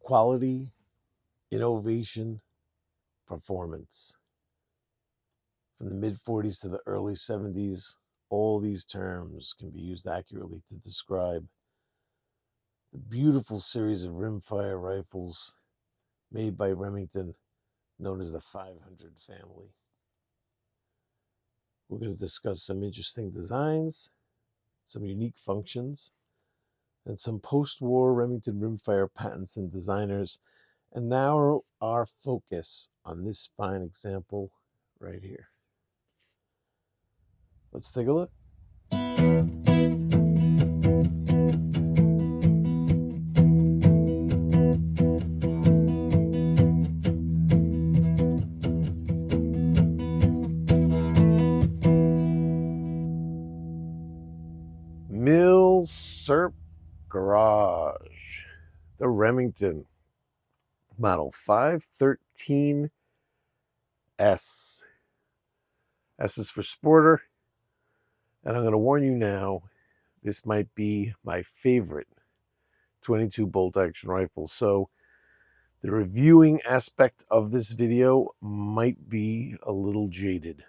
Quality, innovation, performance. From the mid-40s to the early 70s, all these terms can be used accurately to describe the beautiful series of rimfire rifles made by Remington, known as the 500 family. We're going to discuss some interesting designs, some unique functions, and some post-war Remington rimfire patents and designers, and narrow our focus on this fine example right here. Let's take a look. Milsurp Garage, the Remington model 513S. S is for sporter, and I'm going to warn you now, this might be my favorite 22 bolt action rifle, so the reviewing aspect of this video might be a little jaded.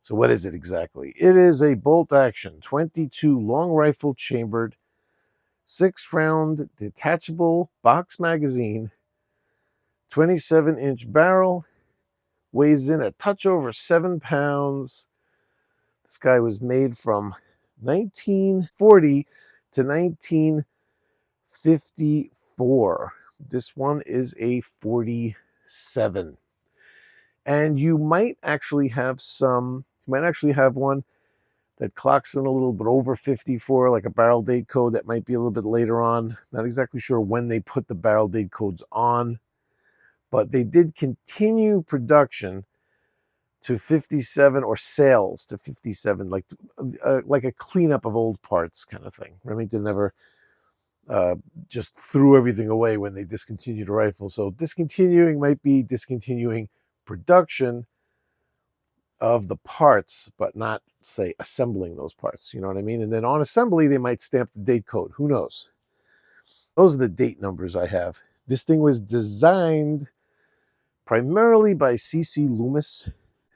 So what is it exactly? It is a bolt action 22 long rifle chambered 6-round detachable box magazine, 27-inch barrel, weighs in a touch over 7 pounds. This guy was made from 1940 to 1954. This one is a 47. And you might actually have one that clocks in a little bit over 54, like a barrel date code that might be a little bit later on. Not exactly sure when they put the barrel date codes on, but they did continue production to 57, or sales to 57, like a cleanup of old parts kind of thing. Remington never just threw everything away when they discontinued a rifle. So discontinuing might be discontinuing production of the parts, but not, say, assembling those parts. You know what I mean? And then on assembly, they might stamp the date code. Who knows? Those are the date numbers I have. This thing was designed primarily by C.C. Loomis.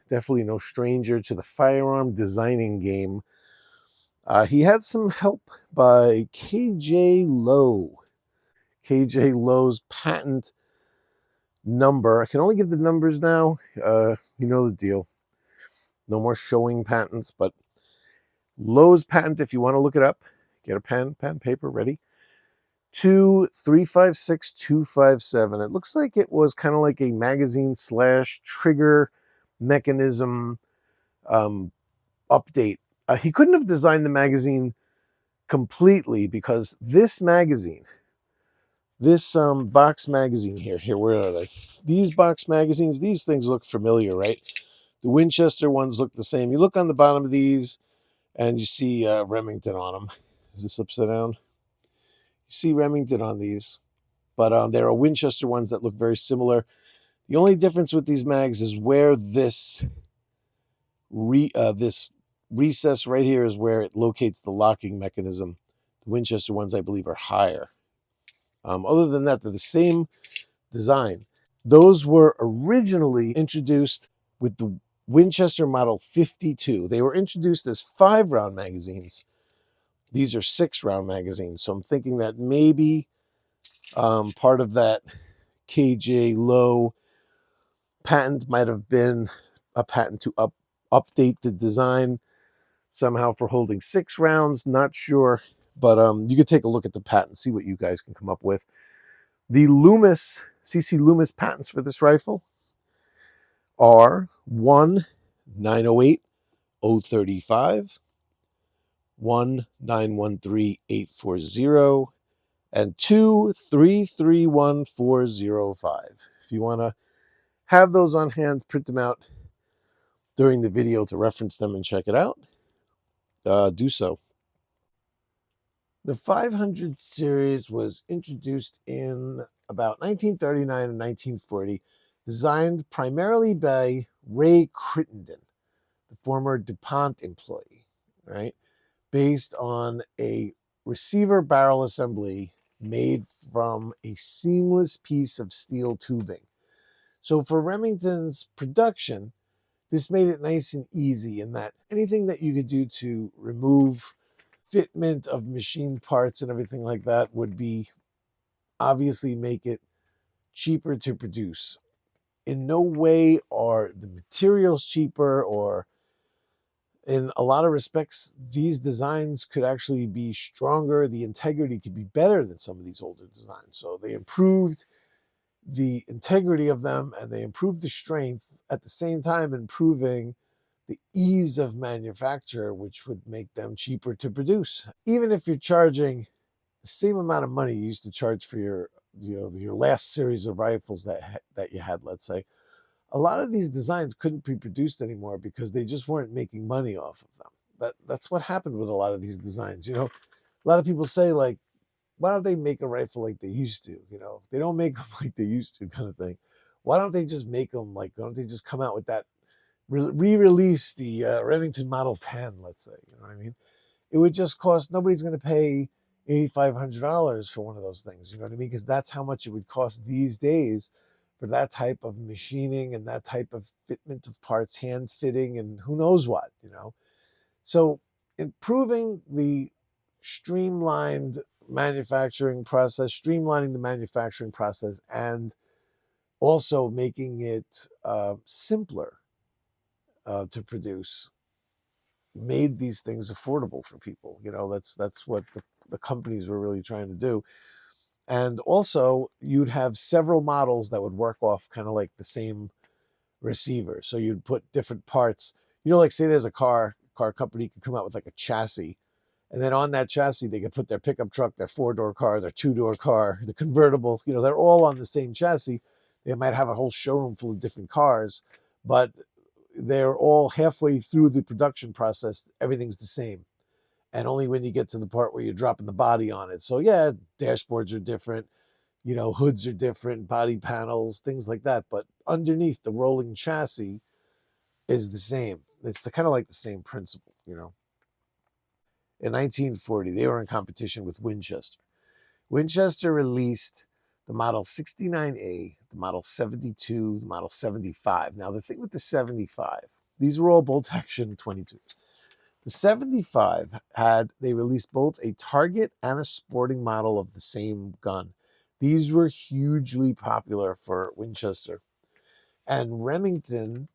Definitely no stranger to the firearm designing game. He had some help by K.J. Lowe. K.J. Lowe's patent number. I can only give the numbers now. You know the deal. No more showing patents, but Lowe's patent, if you want to look it up, get a pen, paper ready. 2356257. It looks like it was kind of like a magazine / trigger mechanism update. He couldn't have designed the magazine completely, because this magazine, this box magazine here, where are they? These box magazines, these things look familiar, right? The Winchester ones look the same. You look on the bottom of these and you see Remington on them. Is this upside down? You see Remington on these, but there are Winchester ones that look very similar. The only difference with these mags is where this recess right here is where it locates the locking mechanism. The Winchester ones, I believe, are higher. Other than that, they're the same design. Those were originally introduced with the Winchester Model 52. They were introduced as 5-round magazines. These are 6-round magazines. So I'm thinking that maybe part of that K.J. Lowe patent might have been a patent to update the design somehow for holding 6 rounds. Not sure, but you could take a look at the patent, see what you guys can come up with. The Loomis, C.C. Loomis patents for this rifle are 1-908-035, 1-913-840, and 2-331-405. If you want to have those on hand, print them out during the video to reference them and check it out, do so. The 500 series was introduced in about 1939 and 1940, designed primarily by Ray Crittenden, the former DuPont employee, right? Based on a receiver barrel assembly made from a seamless piece of steel tubing. So for Remington's production, this made it nice and easy in that anything that you could do to remove fitment of machined parts and everything like that would be obviously make it cheaper to produce. In no way are the materials cheaper, or in a lot of respects, these designs could actually be stronger. The integrity could be better than some of these older designs. So they improved the integrity of them and they improved the strength, at the same time improving the ease of manufacture, which would make them cheaper to produce. Even if you're charging the same amount of money you used to charge for your, your last series of rifles that you had, let's say, a lot of these designs couldn't be produced anymore because they just weren't making money off of them. That's what happened with a lot of these designs. A lot of people say, like, why don't they make a rifle like they used to? They don't make them like they used to, kind of thing. Why don't they just make them like? Why don't they just come out with that, re-release the Remington Model 10? Let's say, you know what I mean? It would just cost. Nobody's going to pay $8,500 for one of those things. You know what I mean? Because that's how much it would cost these days for that type of machining and that type of fitment of parts, hand fitting, and who knows what. So improving the streamlined manufacturing process, streamlining the manufacturing process, and also making it simpler to produce, made these things affordable for people. That's what the companies were really trying to do. And also, you'd have several models that would work off kind of like the same receiver. So you'd put different parts. Like say there's a car company could come out with like a chassis, and then on that chassis they could put their pickup truck, their 4-door car, their 2-door car, the convertible. They're all on the same chassis. They might have a whole showroom full of different cars, but they're all halfway through the production process. Everything's the same, and only when you get to the part where you're dropping the body on it. So yeah, dashboards are different, hoods are different, body panels, things like that. But underneath, the rolling chassis is the same. It's kind of like the same principle. In 1940, they were in competition with Winchester. Winchester released the Model 69A, the Model 72, the Model 75. Now, the thing with the 75, these were all bolt action 22s. The 75 they released both a target and a sporting model of the same gun. These were hugely popular for Winchester. And Remington,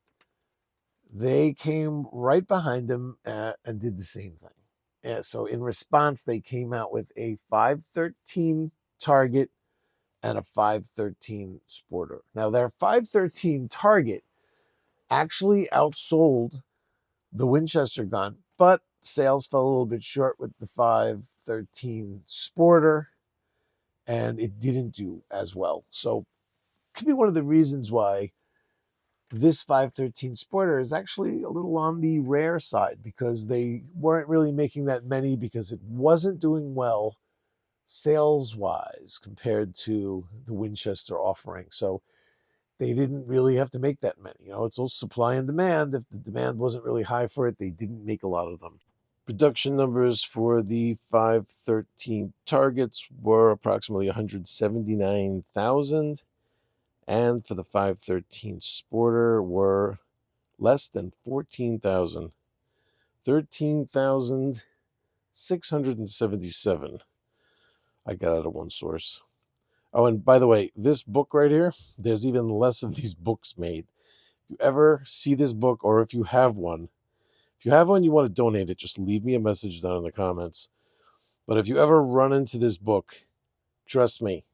they came right behind them and did the same thing. So in response, they came out with a 513 Target and a 513 Sporter. Now, their 513 Target actually outsold the Winchester gun, but sales fell a little bit short with the 513 Sporter, and it didn't do as well. So it could be one of the reasons why this 513 Sporter is actually a little on the rare side, because they weren't really making that many because it wasn't doing well sales-wise compared to the Winchester offering. So they didn't really have to make that many. It's all supply and demand. If the demand wasn't really high for it, they didn't make a lot of them. Production numbers for the 513 targets were approximately 179,000, and for the 513 Sporter were less than 14,000. 13,677 I got out of one source. Oh, and by the way, this book right here, there's even less of these books made. If you ever see this book, or if you have one, you want to donate it, just leave me a message down in the comments. But if you ever run into this book, trust me,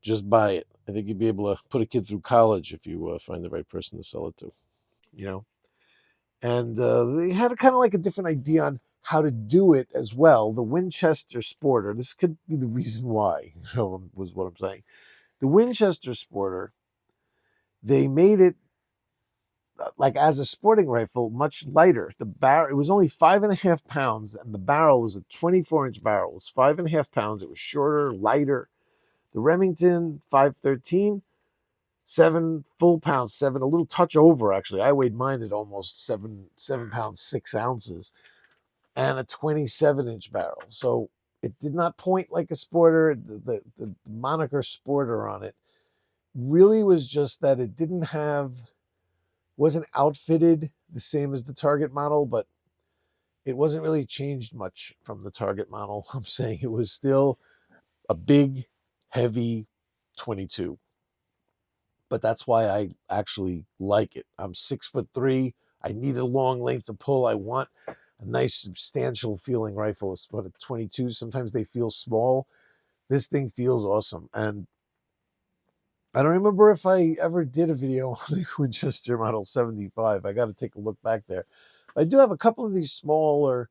just buy it. I think you'd be able to put a kid through college if you find the right person to sell it to. And they had a kind of like a different idea on how to do it as well. The Winchester Sporter, this could be the reason why, was what I'm saying. The Winchester Sporter, they made it like as a sporting rifle, much lighter. The barrel, it was only 5.5 pounds, and the barrel was a 24-inch barrel. It was 5.5 pounds. It was shorter, lighter. The Remington 513, 7 full pounds, 7, a little touch over actually. I weighed mine at almost 7 pounds 6 ounces, and a 27-inch barrel. So It did not point like a sporter. The moniker sporter on it really was just that it wasn't outfitted the same as the Target model, but it wasn't really changed much from the Target model. I'm saying it was still a big, heavy 22. But that's why I actually like it. I'm 6'3". I need a long length of pull. I want a nice, substantial feeling rifle. It's what a 22. Sometimes they feel small. This thing feels awesome. And I don't remember if I ever did a video on a Winchester Model 75. I got to take a look back there. I do have a couple of these smaller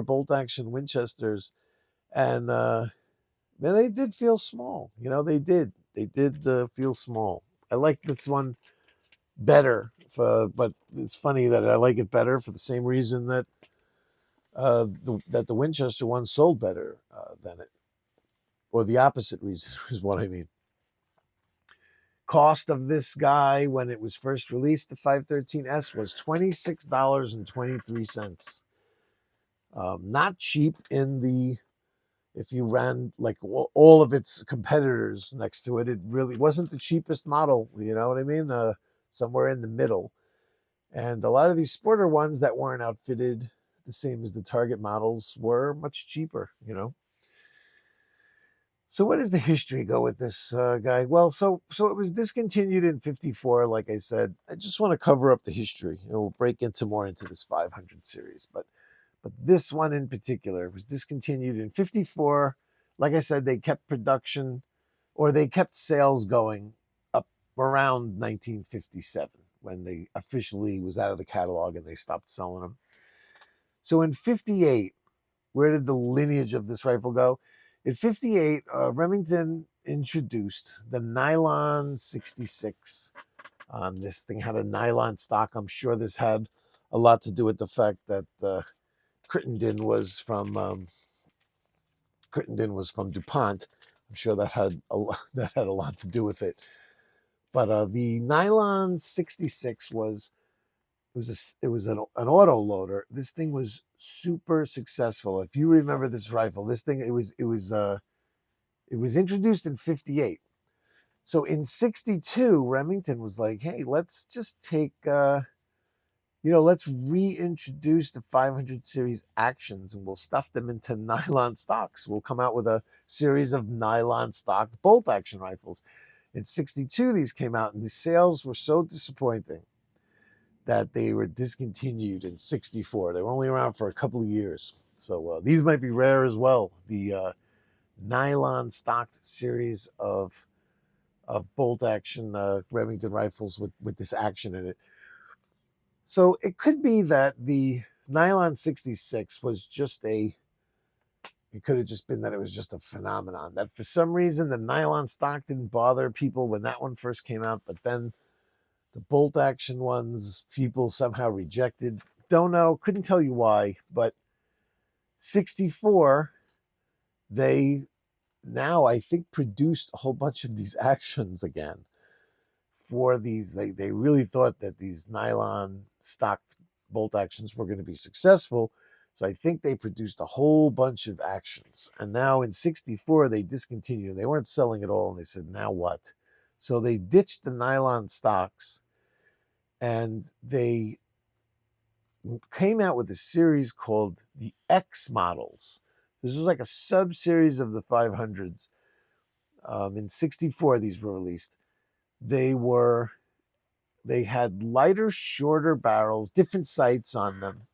bolt action Winchesters, and man, they did feel small. You know, they did. They did feel small. I like this one better, but it's funny that I like it better for the same reason that the Winchester one sold better than it, or the opposite reason is what I mean. Cost of this guy when it was first released, the 513S, was $26.23. Not cheap if you ran like all of its competitors next to it. It really wasn't the cheapest model, you know what I mean? Somewhere in the middle. And a lot of these sporter ones that weren't outfitted the same as the Target models were much cheaper, you know? So what does the history go with this guy? Well, so it was discontinued in 54, like I said. I just want to cover up the history, and we'll break more into this 500 series. But this one in particular was discontinued in 54. Like I said, they kept production, or they kept sales going up around 1957 when they officially was out of the catalog and they stopped selling them. So in 58, where did the lineage of this rifle go? In 58, Remington introduced the Nylon 66. This thing had a nylon stock. I'm sure this had a lot to do with the fact that Crittenden was from DuPont. I'm sure that had a lot to do with it. But the Nylon 66 was an auto loader. This thing was super successful. If you remember this rifle, this thing it was introduced in 58. So in 62, Remington was like, hey, let's just take let's reintroduce the 500 series actions, and we'll stuff them into nylon stocks. We'll come out with a series of nylon stocked bolt action rifles. In 62, these came out, and the sales were so disappointing that they were discontinued in 64. They were only around for a couple of years. So these might be rare as well. The nylon stocked series of bolt action Remington rifles with this action in it. So it could be that the Nylon 66 was it could have just been that it was just a phenomenon. That for some reason the nylon stock didn't bother people when that one first came out, but then the bolt action ones people somehow rejected. Don't know, couldn't tell you why, but 64, they now I think produced a whole bunch of these actions again. For these, they really thought that these nylon stocked bolt actions were going to be successful. So I think they produced a whole bunch of actions. And now in 64, they discontinued. They weren't selling at all. And they said, now what? So they ditched the nylon stocks and they came out with a series called the X models. This was like a sub-series of the 500s. In 64, these were released. They had lighter, shorter barrels, different sights on them.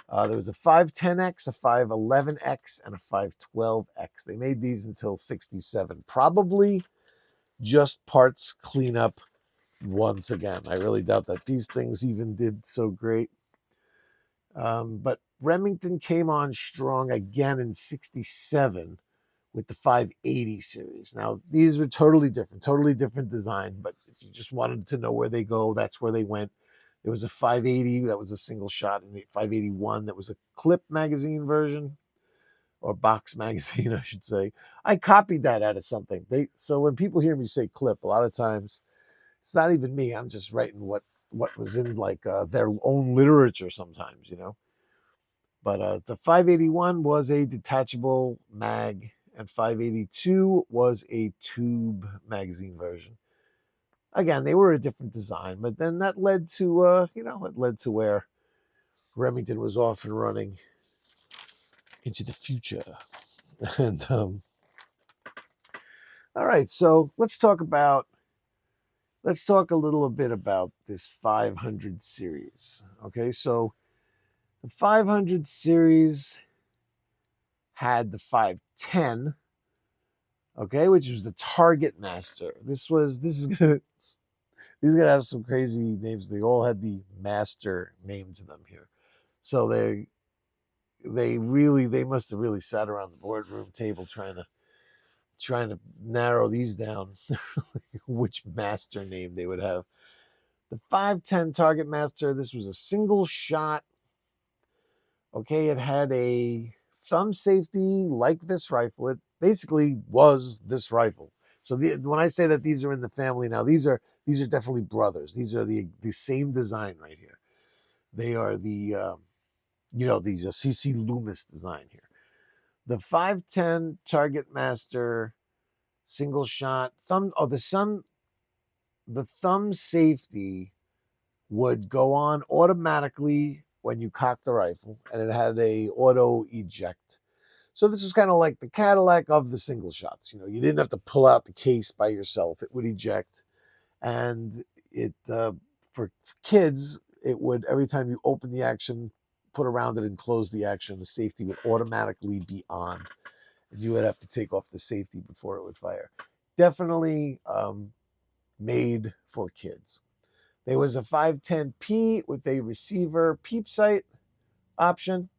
There was a 510X, a 511X, and a 512X. They made these until 67. Probably just parts cleanup once again. I really doubt that these things even did so great. But Remington came on strong again in 67 with the 580 series. Now, these were totally different design, but if you just wanted to know where they go, that's where they went. There was a 580 that was a single shot, and a 581 that was a clip magazine version, or box magazine, I should say. I copied that out of something. So when people hear me say clip, a lot of times it's not even me. I'm just writing what was in like their own literature sometimes, you know. But the 581 was a detachable mag, and 582 was a tube magazine version. Again, they were a different design, but then that led to, it led to where Remington was off and running into the future. And all right, so let's talk a little bit about this 500 series. Okay, so the 500 series had the 510, okay, which was the Target Master. This is gonna these are gonna have some crazy names. They all had the master name to them here. So they must have really sat around the boardroom table trying to narrow these down, which master name they would have. The 510 Target Master, this was a single shot. Okay, it had a thumb safety like this rifle. It basically was this rifle. So when I say that these are in the family now, these are definitely brothers. These are the same design right here. They are these are CC Loomis design here. The 510 Target Master single shot thumb. Oh, the thumb safety would go on automatically when you cock the rifle, and it had a auto eject. So this was kind of like the Cadillac of the single shots. You didn't have to pull out the case by yourself. It would eject, and it for kids, it would, every time you open the action, put around it and close the action, the safety would automatically be on, and you would have to take off the safety before it would fire. Definitely made for kids. There was a 510P with a receiver peep sight option,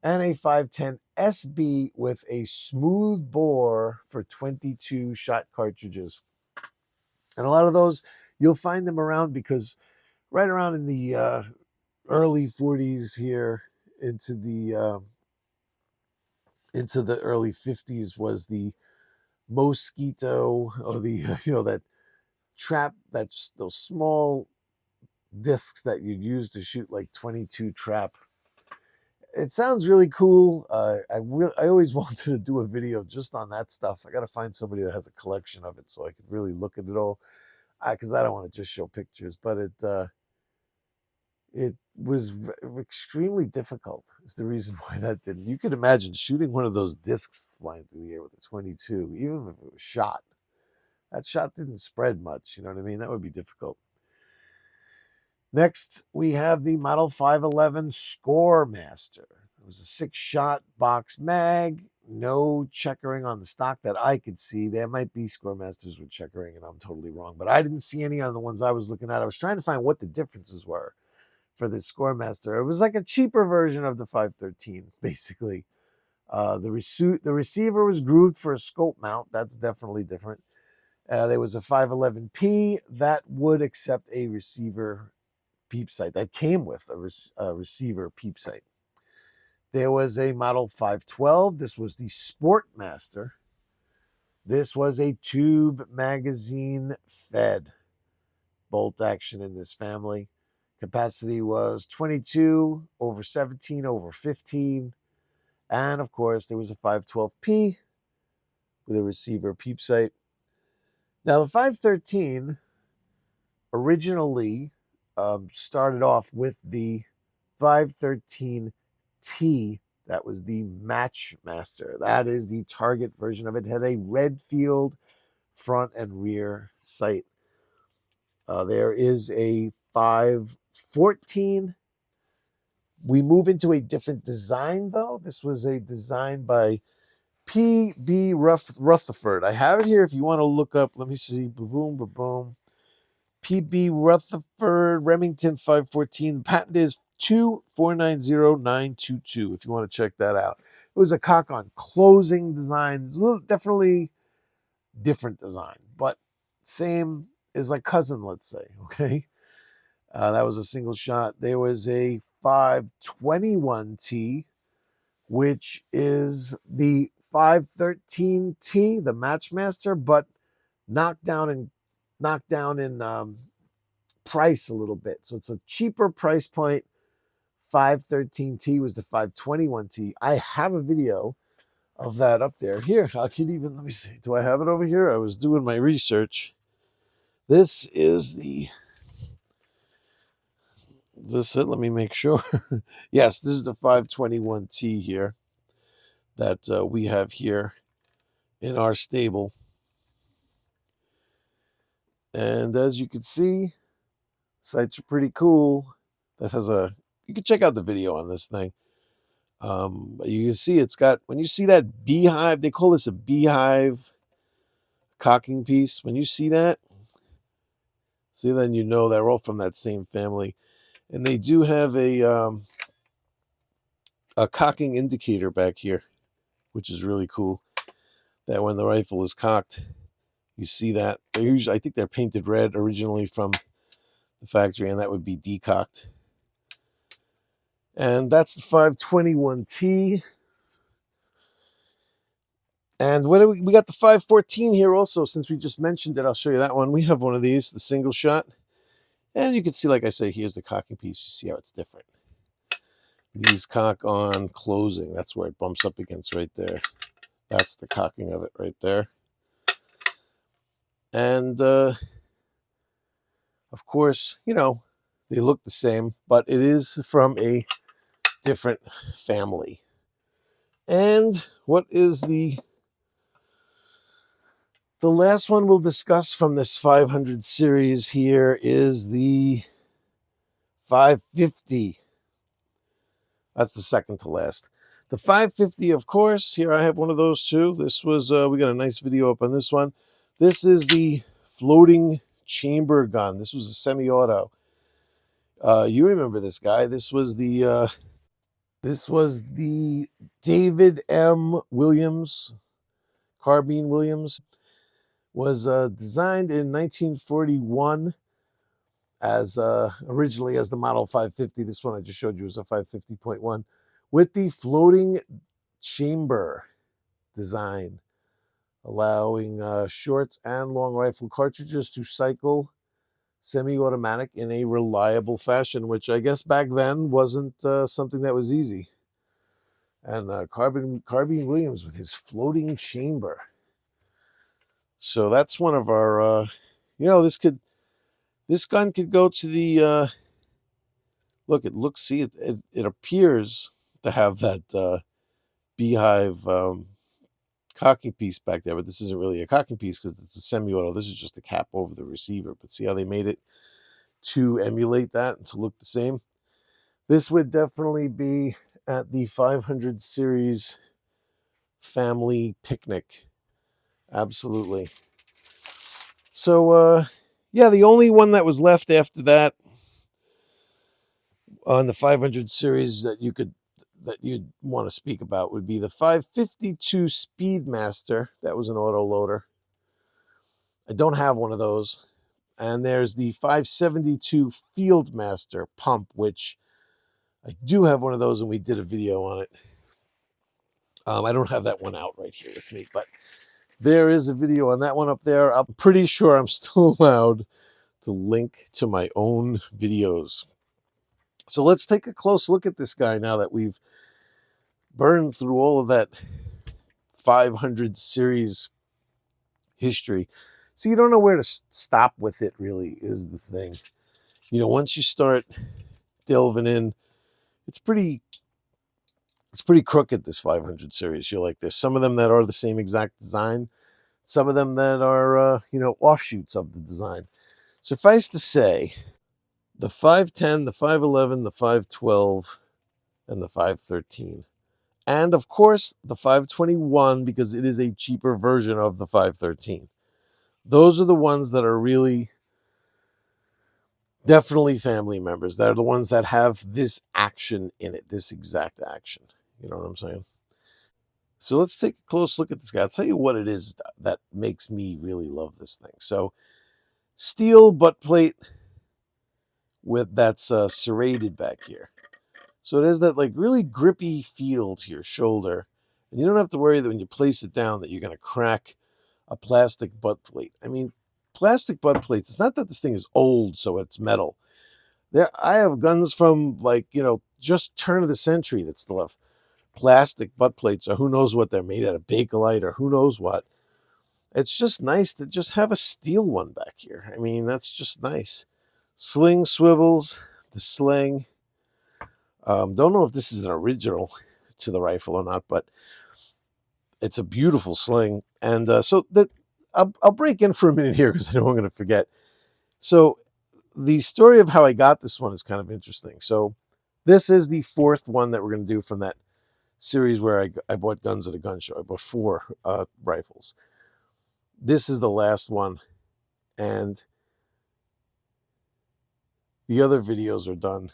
and a 510 SB with a smooth bore for 22 shot cartridges. And a lot of those, you'll find them around because right around in the early 40s here into the early 50s was the Mosquito, or the that trap, that's those small discs that you'd use to shoot like 22 trap. It sounds really cool. I always wanted to do a video just on that stuff. I got to find somebody that has a collection of it so I could really look at it all, because I don't want to just show pictures. But it was extremely difficult. Is the reason why that didn't. You could imagine shooting one of those discs flying through the air with a 22, even if it was shot. That shot didn't spread much. You know what I mean? That would be difficult. Next, we have the Model 511 Score Master. It was a 6-shot box mag, no checkering on the stock that I could see. There might be Score Masters with checkering, and I'm totally wrong, but I didn't see any on the ones I was looking at. I was trying to find what the differences were for this Score Master. It was like a cheaper version of the 513, basically. The receiver was grooved for a scope mount. That's definitely different. There was a 511P that would accept a receiver peep sight, that came with a receiver peep sight. There was a Model 512. This was the Sport Master. This was a tube magazine fed bolt action in this family. Capacity was 22 over 17 over 15. And of course, there was a 512P with a receiver peep sight. Now, the 513 originally started off with the 513T. That was the Matchmaster. That is the Target version of it. It had a red field front and rear sight. There is a 514. We move into a different design, though. This was a design by P.B. Rutherford. I have it here if you want to look up. Let me see. Boom, boom, boom. P.B. Rutherford Remington 514. The patent is 2490922 if you want to check that out. It was a cock on closing design. It's definitely different design, but same as a cousin, let's say. Okay. That was a single shot. There was a 521T, which is the 513T, the Matchmaster, but knocked down in price a little bit. So it's a cheaper price point 513T was the 521T. I have a video of that up there. Here, I could even, let me see. Do I have it over here? I was doing my research. This is the, is this it? Let me make sure. Yes, this is the 521T here that we have here in our stable. And as you can see, sights are pretty cool. That has a, you can check out the video on this thing. You can see it's got, when you see that beehive, they call this a beehive cocking piece. When you see that, see, then you know they're all from that same family. And they do have a cocking indicator back here, which is really cool. That when the rifle is cocked, you see that. They're usually, I think they're painted red originally from the factory, and that would be decocked. And that's the 521T. And what do we got the 514 here also, since we just mentioned it. I'll show you that one. We have one of these, the single shot. And you can see, like I say, here's the cocking piece. You see how it's different. These cock on closing. That's where it bumps up against right there. That's the cocking of it right there. And, of course, you know, they look the same, but it is from a different family. And what is the last one we'll discuss from this 500 series here is the 550. That's the second to last. The 550, of course, here I have one of those too. This was, we got a nice video up on this one. This is the floating chamber gun. This was a semi-auto. You remember this guy. This was the David M. Williams, Carbine Williams. Was designed in 1941 as originally as the model 550. This one I just showed you was a 550.1 with the floating chamber design, allowing short and long rifle cartridges to cycle semi-automatic in a reliable fashion, which I guess back then wasn't something that was easy. And Carbine Williams with his floating chamber. So that's one of our, you know, this gun could go to the, look, see, it appears to have that beehive cocking piece back there, but this isn't really a cocking piece because it's a semi-auto. This is just a cap over the receiver, but see how they made it to emulate that and to look the same? This would definitely be at the 500 series family picnic. Absolutely. So, yeah, the only one that was left after that on the 500 series that you'd want to speak about would be the 552 Speedmaster. That was an auto loader. I don't have one of those. And there's the 572 Fieldmaster pump, which I do have one of those, and we did a video on it. I don't have that one out right here with me, but there is a video on that one up there. I'm pretty sure I'm still allowed to link to my own videos. So let's take a close look at this guy now that we've burned through all of that 500 series history. So you don't know where to stop with it, really, is the thing. You know, once you start delving in, it's pretty crooked, this 500 series. You're like, there's some of them that are the same exact design, some of them that are, you know, offshoots of the design. Suffice to say, the 510, the 511, the 512, and the 513. And of course, the 521, because it is a cheaper version of the 513. Those are the ones that are really definitely family members. They're the ones that have this action in it, this exact action. You know what I'm saying? So let's take a close look at this guy. I'll tell you what it is that makes me really love this thing. So steel butt plate that's serrated back here. So it has that like really grippy feel to your shoulder. And you don't have to worry that when you place it down that you're going to crack a plastic butt plate. I mean, plastic butt plates, it's not that this thing is old so it's metal. I have guns from, like, just turn of the century that still have plastic butt plates, or who knows what they're made out of, Bakelite, or who knows what. It's just nice to just have a steel one back here. I mean, that's just nice. Sling swivels, the sling. Don't know if this is an original to the rifle or not, but it's a beautiful sling. And I'll break in for a minute here because I know I'm going to forget. So the story of how I got this one is kind of interesting. So this is the fourth one that we're going to do from that series where I bought guns at a gun show. I bought 4 rifles. This is the last one, and the other videos are done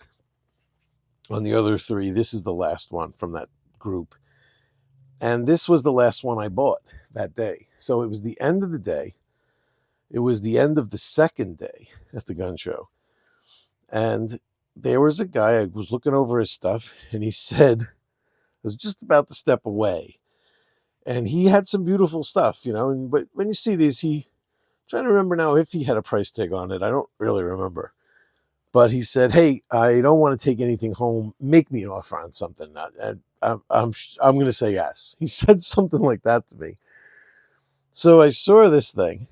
on the other 3. This is the last one from that group, and this was the last one I bought that day. So it was the end of the day. It was the end of the second day at the gun show, and there was a guy. I was looking over his stuff, and he said, I was just about to step away, and he had some beautiful stuff, but when you see these, trying to remember now if he had a price tag on it. I don't really remember. But he said, "Hey, I don't want to take anything home. Make me an offer on something." And I'm going to say yes. He said something like that to me. So I saw this thing,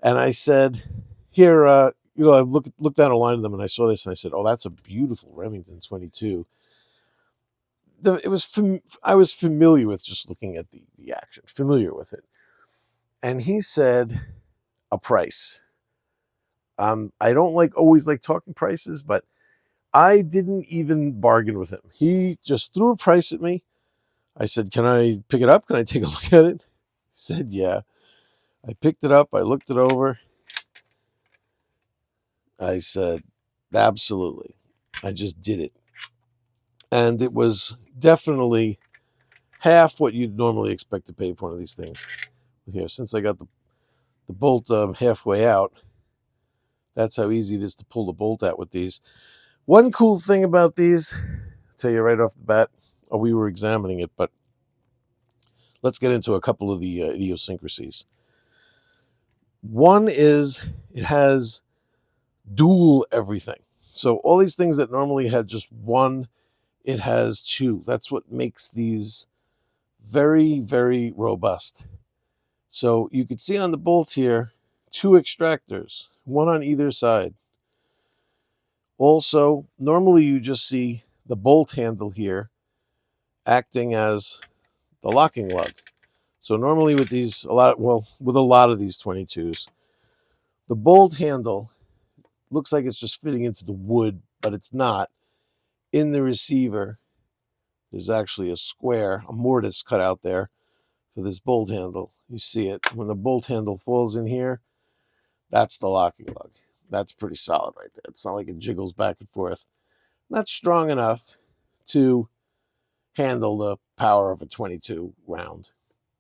and I said, "Here, I looked down a line of them, and I saw this, and I said, oh, that's a beautiful Remington 22." I was familiar with just looking at the action, familiar with it, and he said a price. I don't always like talking prices, but I didn't even bargain with him. He just threw a price at me. I said, "Can I pick it up? Can I take a look at it?" He said, "Yeah." I picked it up. I looked it over. I said, "Absolutely." I just did it. And it was definitely half what you'd normally expect to pay for one of these things. Here, since I got the bolt halfway out, that's how easy it is to pull the bolt out with these. One cool thing about these, I'll tell you right off the bat, we were examining it, but let's get into a couple of the idiosyncrasies. One is it has dual everything. So all these things that normally had just one, it has 2. That's what makes these very, very robust. So you could see on the bolt here, 2 extractors, one on either side. Also, normally you just see the bolt handle here acting as the locking lug. So normally with these, with a lot of these 22s, the bolt handle looks like it's just fitting into the wood, but it's not. In the receiver, there's actually a square, a mortise cut out there for this bolt handle. You see it. When the bolt handle falls in here, that's the locking lug. That's pretty solid right there. It's not like it jiggles back and forth. That's strong enough to handle the power of a 22 round.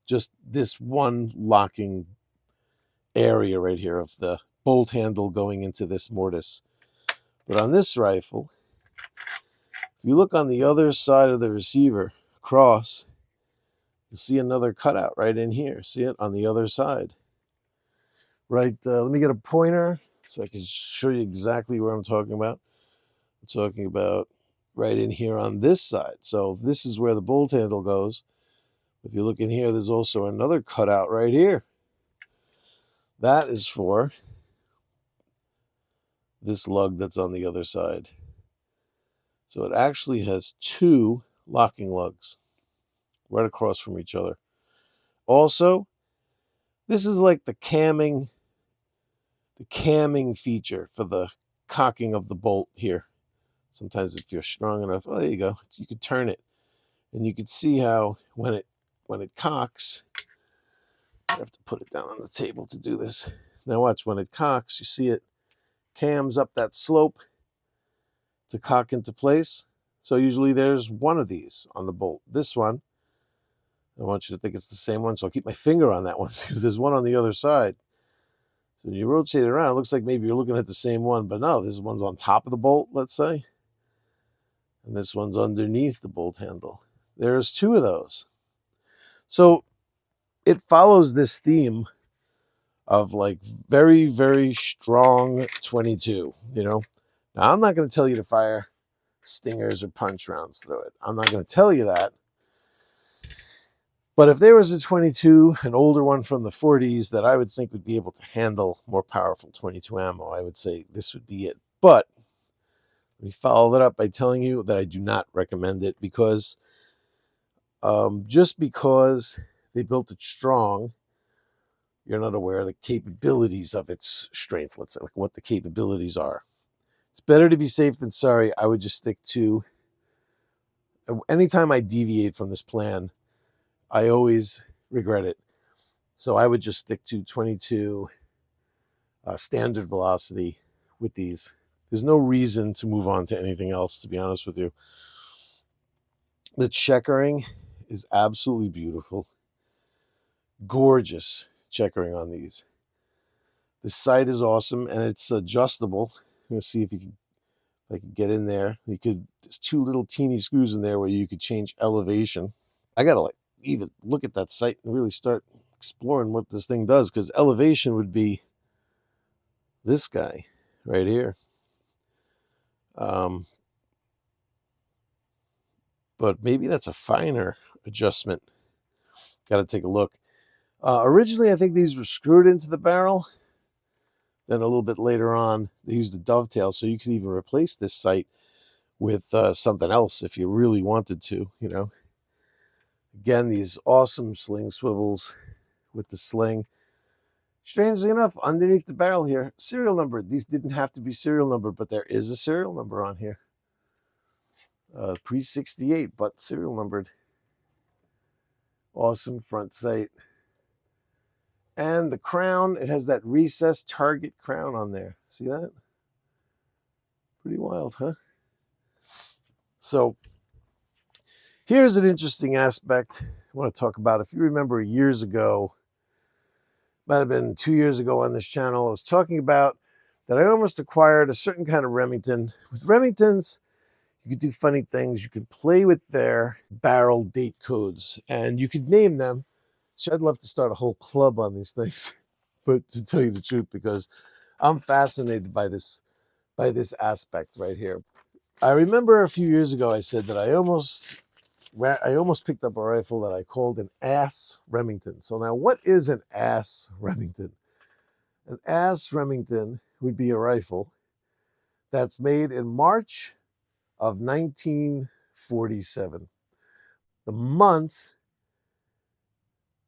Just this one locking area right here of the bolt handle going into this mortise. But on this rifle, if you look on the other side of the receiver across, you'll see another cutout right in here. See it on the other side. Right, let me get a pointer so I can show you exactly where I'm talking about. I'm talking about right in here on this side. So this is where the bolt handle goes. If you look in here, there's also another cutout right here. That is for this lug that's on the other side. So it actually has 2 locking lugs right across from each other. Also, this is like the camming feature for the cocking of the bolt here. Sometimes if you're strong enough, oh, there you go. You could turn it, and you could see how when it cocks, I have to put it down on the table to do this. Now watch, when it cocks, you see it cams up that slope to cock into place. So usually there's one of these on the bolt. This one, I want you to think it's the same one, so I'll keep my finger on that one because there's one on the other side. So when you rotate it around, it looks like maybe you're looking at the same one, but no, this one's on top of the bolt, let's say. And this one's underneath the bolt handle. There's 2 of those. So it follows this theme of like very, very strong 22, Now, I'm not going to tell you to fire stingers or punch rounds through it. I'm not going to tell you that. But if there was a 22, an older one from the 40s that I would think would be able to handle more powerful 22 ammo, I would say this would be it. But let me follow that up by telling you that I do not recommend it, because just because they built it strong, you're not aware of the capabilities of its strength. Let's say, like, what the capabilities are. It's better to be safe than sorry. I would just stick to, anytime I deviate from this plan, I always regret it. So I would just stick to 22 standard velocity with these. There's no reason to move on to anything else, to be honest with you. The checkering is absolutely beautiful. Gorgeous checkering on these. The sight is awesome, and it's adjustable. Let's see if I can get in there. There's two little teeny screws in there where you could change elevation. I gotta even look at that sight and really start exploring what this thing does, because elevation would be this guy right here. But maybe that's a finer adjustment. Got to take a look. Originally, I think these were screwed into the barrel. Then a little bit later on, they used a dovetail, so you could even replace this sight with something else if you really wanted to, you know. Again, these awesome sling swivels with the sling. Strangely enough, underneath the barrel here, serial numbered. These didn't have to be serial numbered, but there is a serial number on here. Pre-68, but serial numbered. Awesome front sight. And the crown, it has that recessed target crown on there. See that? Pretty wild, huh? So here's an interesting aspect I want to talk about. If you remember years ago, might have been 2 years ago on this channel, I was talking about that I almost acquired a certain kind of Remington. With Remingtons, you could do funny things. You could play with their barrel date codes, and you could name them. So I'd love to start a whole club on these things, but to tell you the truth, because I'm fascinated by this aspect right here. I remember a few years ago I said that I almost picked up a rifle that I called an ass Remington. So now, what is an ass Remington? An ass Remington would be a rifle that's made in March of 1947. The month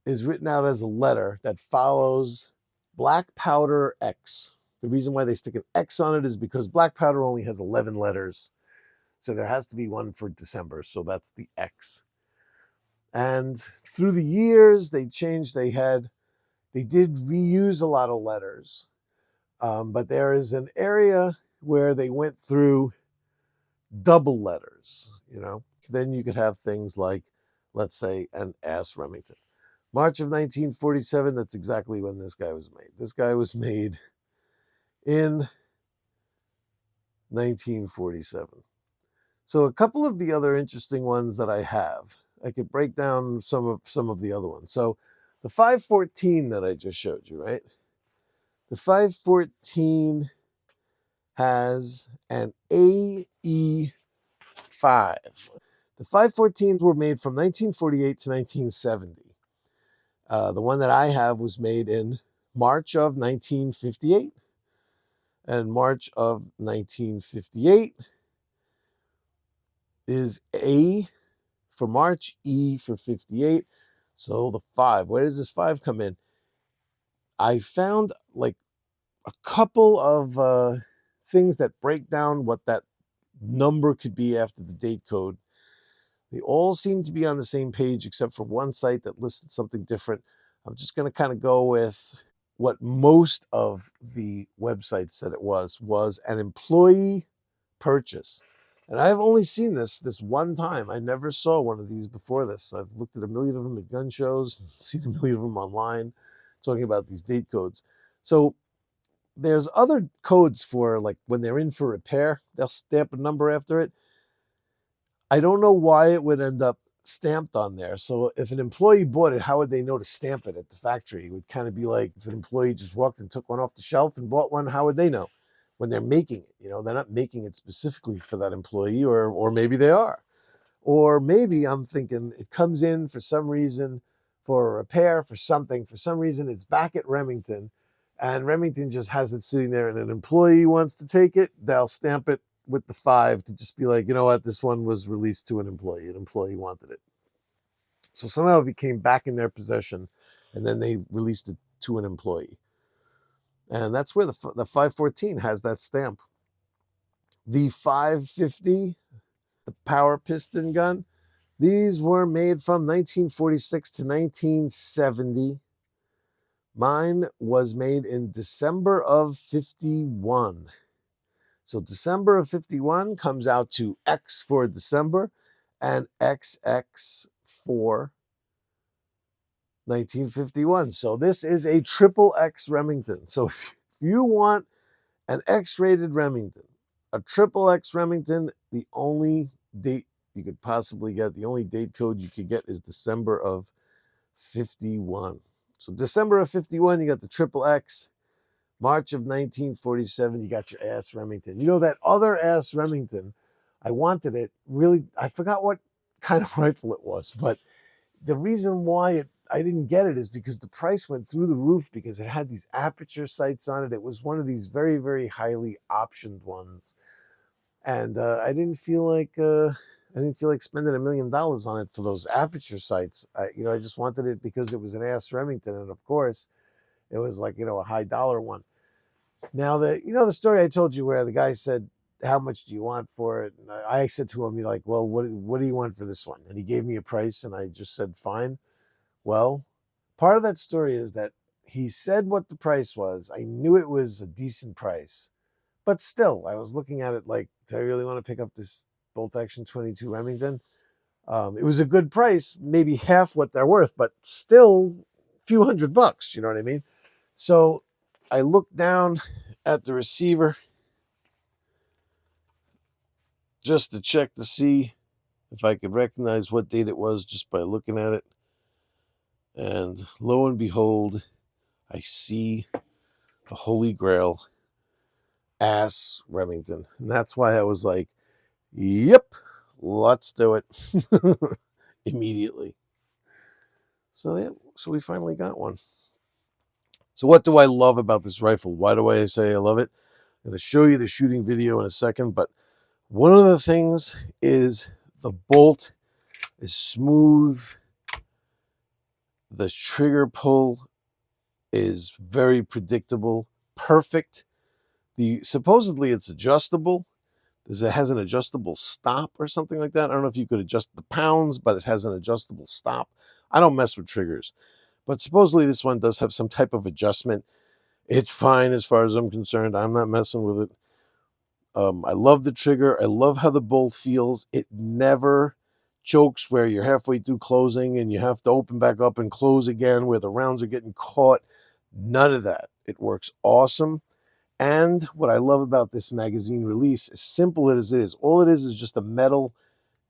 is written out as a letter that follows black powder X. The reason why they stick an X on it is because black powder only has 11 letters. So there has to be one for December. So that's the X. And through the years, they changed. They did reuse a lot of letters. But there is an area where they went through double letters, you know. Then you could have things like, let's say, an ass Remington. March of 1947, that's exactly when this guy was made. This guy was made in 1947. So a couple of the other interesting ones that I have, I could break down some of the other ones. So the 514 that I just showed you, right? The 514 has an AE5. The 514s were made from 1948 to 1970. The one that I have was made in March of 1958. And March of 1958 is A for March, E for 58. So the 5, where does this 5 come in? I found like a couple of things that break down what that number could be after the date code. They all seem to be on the same page except for one site that listed something different. I'm just going to kind of go with what most of the websites said it was an employee purchase. And I've only seen this one time. I never saw one of these before this. I've looked at a million of them at gun shows, seen a million of them online talking about these date codes. So there's other codes for, like, when they're in for repair, they'll stamp a number after it. I don't know why it would end up stamped on there. So if an employee bought it, how would they know to stamp it at the factory? It would kind of be like if an employee just walked and took one off the shelf and bought one, how would they know? when they're making it. You know, they're not making it specifically for that employee, or maybe they are. Or maybe I'm thinking it comes in for some reason, for a repair, for something. For some reason, it's back at Remington, and Remington just has it sitting there, and an employee wants to take it. They'll stamp it with the 5 to just be like, you know what, this one was released to an employee. An employee wanted it. So somehow it became back in their possession, and then they released it to an employee. And that's where the 514 has that stamp. The 550, the power piston gun, these were made from 1946 to 1970. Mine was made in December of 51. So December of 51 comes out to X for December and XX for 1951. So this is a triple X Remington. So if you want an X-rated Remington, a triple X Remington, the only date you could possibly get, the only date code you could get is December of 51. So December of 51, you got the triple X. March of 1947, you got your ass Remington. You know, that other ass Remington, I wanted it really, I forgot what kind of rifle it was, but the reason why I didn't get it is because the price went through the roof, because it had these aperture sights on it. It was one of these very, very highly optioned ones. And I didn't feel like spending $1 million on it for those aperture sights. I just wanted it because it was an ass Remington, and of course, it was like, a high dollar one. Now, the story I told you where the guy said, "How much do you want for it?" And I said to him, like, "Well, what do you want for this one?" And he gave me a price, and I just said, "Fine." Well, part of that story is that he said what the price was. I knew it was a decent price. But still, I was looking at it like, do I really want to pick up this bolt action 22 Remington? It was a good price, maybe half what they're worth, but still a few $100, you know what I mean? So I looked down at the receiver just to check to see if I could recognize what date it was just by looking at it. And lo and behold, I see the Holy Grail ass Remington. And that's why I was like, yep, let's do it immediately. So we finally got one. So what do I love about this rifle? Why do I say I love it? I'm going to show you the shooting video in a second, but one of the things is the bolt is smooth. The trigger pull is very predictable, perfect. Supposedly it's adjustable. It has an adjustable stop or something like that. I don't know if you could adjust the pounds, but it has an adjustable stop. I don't mess with triggers, but supposedly this one does have some type of adjustment. It's fine as far as I'm concerned. I'm not messing with it. I love the trigger. I love how the bolt feels. It never chokes where you're halfway through closing and you have to open back up and close again where the rounds are getting caught. None of that. It works awesome. And what I love about this magazine release, as simple as it is, all it is just a metal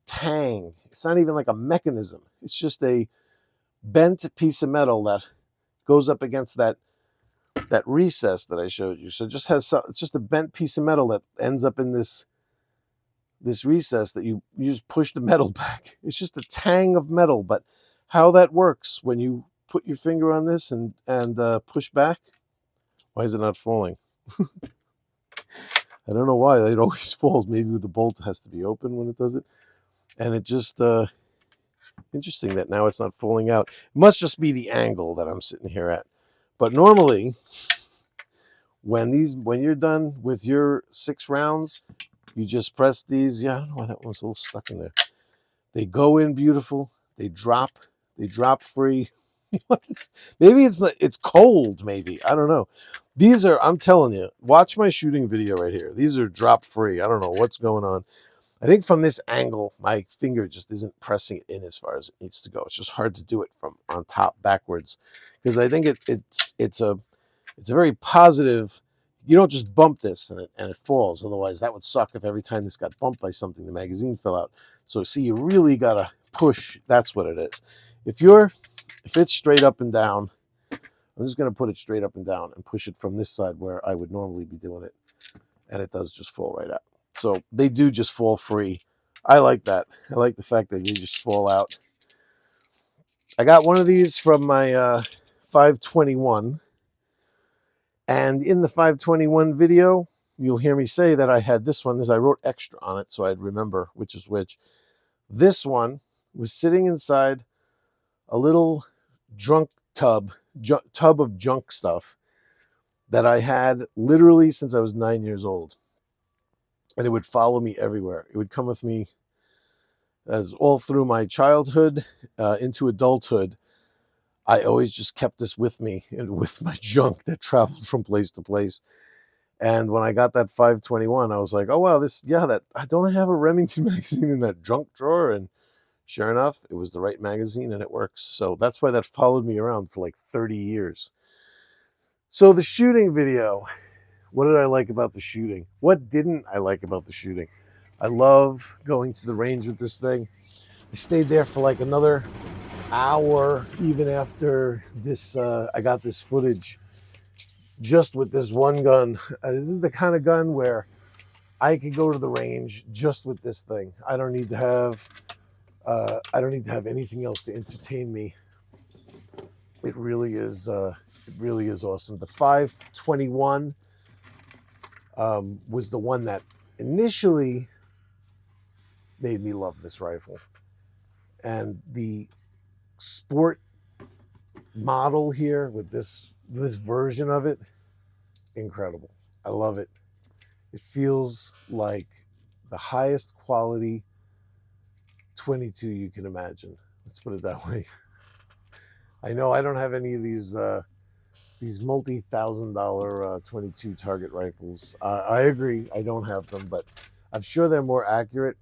tang. It's not even like a mechanism. It's just a bent piece of metal that goes up against that recess that I showed you. So it's just a bent piece of metal that ends up in this recess that you just push the metal back. It's just a tang of metal, but how that works when you put your finger on this and push back, why is it not falling? I don't know why it always falls. Maybe the bolt has to be open when it does it. And it just, interesting that now it's not falling out. It must just be the angle that I'm sitting here at. But normally, when you're done with your 6 rounds, you just press these. Yeah, I don't know why that one's a little stuck in there. They go in beautiful. They drop free. Maybe it's cold, maybe. I don't know. These are, I'm telling you, watch my shooting video right here. These are drop free. I don't know what's going on. I think from this angle, my finger just isn't pressing it in as far as it needs to go. It's just hard to do it from on top backwards, because I think it's a very positive. You don't just bump this and it falls. Otherwise, that would suck if every time this got bumped by something, the magazine fell out. So see, you really gotta push. That's what it is. If it's straight up and down, I'm just gonna put it straight up and down and push it from this side where I would normally be doing it. and it does just fall right out. So they do just fall free. I like that. I like the fact that they just fall out. I got one of these from my 521, and in the 521 video, you'll hear me say that I had this one, as I wrote extra on it so I'd remember which is which. This one was sitting inside a little junk tub of junk stuff that I had literally since I was 9 years old. And it would follow me everywhere. It would come with me as all through my childhood into adulthood. I always just kept this with me and with my junk that traveled from place to place. And when I got that 521, I was like, oh, wow, I don't have a Remington magazine in that junk drawer. And sure enough, it was the right magazine and it works. So that's why that followed me around for like 30 years. So the shooting video, what did I like about the shooting? What didn't I like about the shooting? I love going to the range with this thing. I stayed there for like another hour, even after this. I got this footage just with this one gun. This is the kind of gun where I could go to the range just with this thing. I don't need to have. I don't need to have anything else to entertain me. It really is. It really is awesome. The 521 was the one that initially made me love this rifle, and the sport model here with this version of it, incredible. I love it. It feels like the highest quality 22 you can imagine. Let's put it that way. I know I don't have any of these multi-$1,000 22 target rifles. I agree, I don't have them, but I'm sure they're more accurate.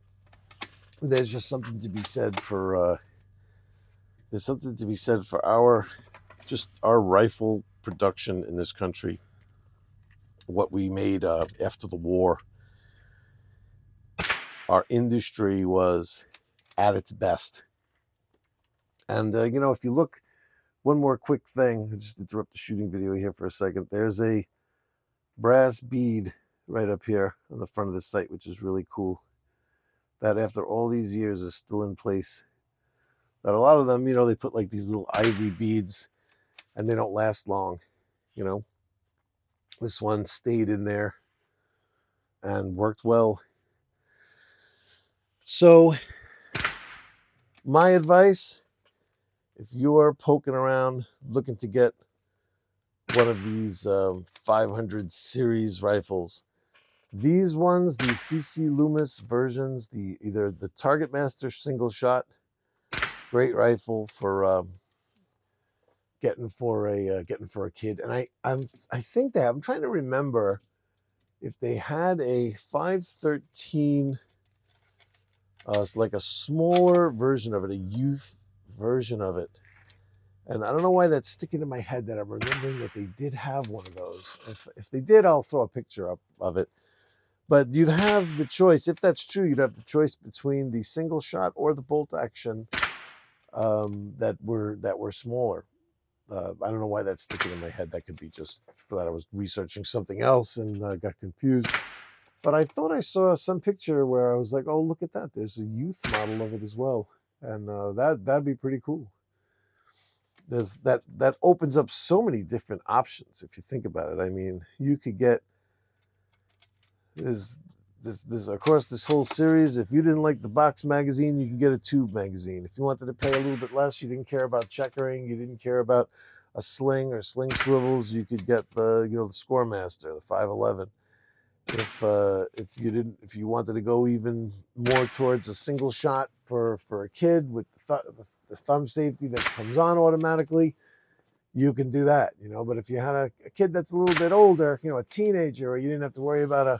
There's just something to be said for our rifle production in this country. What we made after the war, our industry was at its best. And if you look, one more quick thing, I'll just interrupt the shooting video here for a second. There's a brass bead right up here on the front of the sight, which is really cool. That after all these years is still in place. That a lot of them, they put like these little ivory beads and they don't last long, This one stayed in there and worked well. So my advice, if you are poking around looking to get one of these 500 series rifles, these ones, the CC Loomis versions, either the Target Master single shot, great rifle for getting for a kid. And I think I'm trying to remember if they had a 513, like a smaller version of it, a youth version of it. And I don't know why that's sticking in my head that I'm remembering that they did have one of those. If they did, I'll throw a picture up of it. But you'd have the choice, if that's true, you'd have the choice between the single shot or the bolt action that were smaller. I don't know why that's sticking in my head. That could be just for that I was researching something else and got confused. But I thought I saw some picture where I was like, oh, look at that. There's a youth model of it as well. And that'd be pretty cool. That opens up so many different options if you think about it. I mean, you could get this across this whole series. If you didn't like the box magazine, you could get a tube magazine. If you wanted to pay a little bit less, you didn't care about checkering, you didn't care about a sling or sling swivels, you could get the Score Master, the 511. If you wanted to go even more towards a single shot for a kid with the thumb safety that comes on automatically, you can do that, But if you had a kid that's a little bit older, a teenager, or you didn't have to worry about a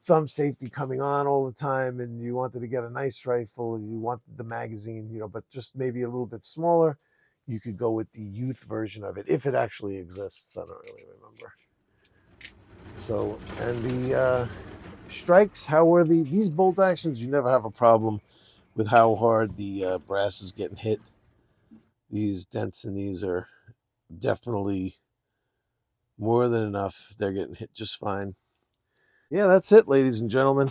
thumb safety coming on all the time, and you wanted to get a nice rifle, you wanted the magazine, but just maybe a little bit smaller, you could go with the youth version of it, if it actually exists. I don't really remember. So, and the strikes, how were these bolt actions? You never have a problem with how hard the brass is getting hit. These dents in these are definitely more than enough. They're getting hit just fine. yeah, that's it, ladies and gentlemen.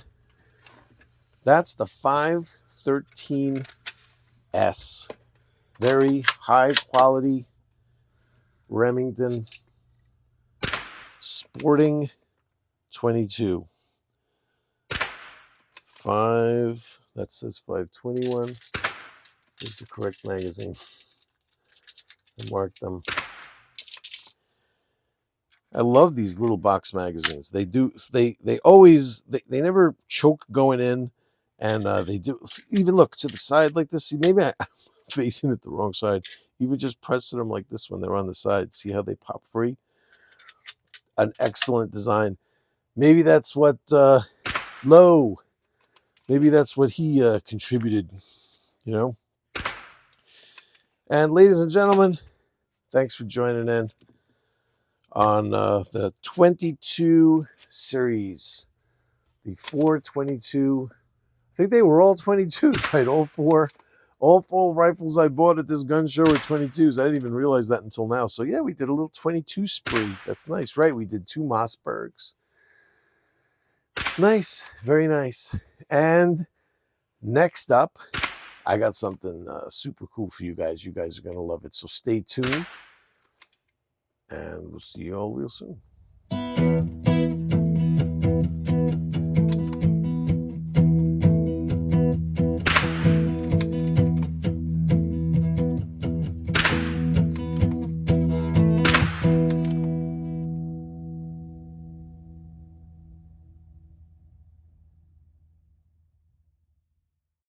That's the 513S. Very high quality Remington sporting 22. That says 521 is the correct magazine. I marked them. I love these little box magazines. They never choke going in, and they do even look to the side like this. See, maybe I'm facing it the wrong side. Even just pressing them like this when they're on the side. See how they pop free? An excellent design. Maybe that's what Lowe. Maybe that's what he contributed. You know. And ladies and gentlemen, thanks for joining in on the 22 series. The 422. I think they were all 22s, right? All four rifles I bought at this gun show were 22s. I didn't even realize that until now. So yeah, we did a little 22 spree. That's nice, right? We did 2 Mossbergs. Nice, very nice. And next up, I got something super cool for you guys. You guys are going to love it. So stay tuned, and we'll see you all real soon.